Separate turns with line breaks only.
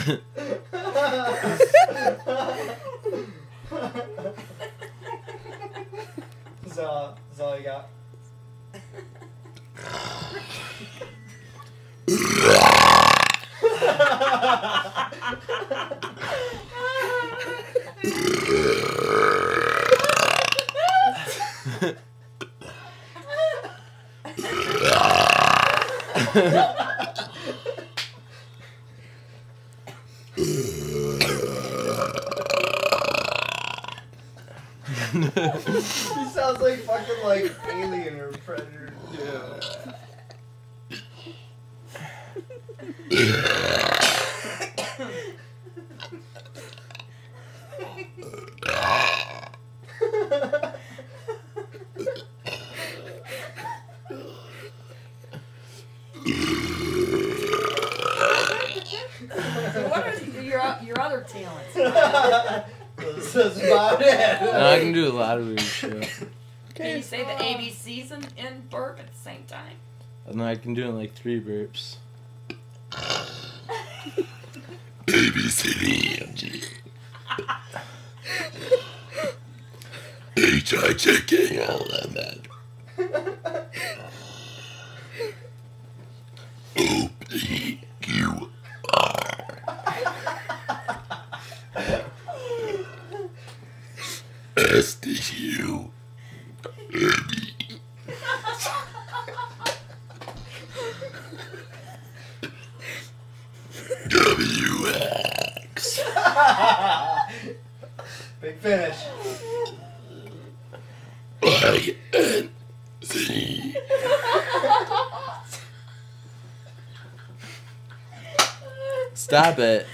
That's all you got. He sounds like fucking like Alien or Predator.
Yeah.
So what are your other talents?
That's about it.
No, I can do a lot of weird shit.
Can you say the ABCs in burp at the same time?
And then I can do it in like 3 burps.
A, B, C, D, E, F, G. H, I, J, K, L, M, N. O, P, Q, R. S, T, U, M, E. W, X.
Big finish.
Y, N, Z.
Stop it.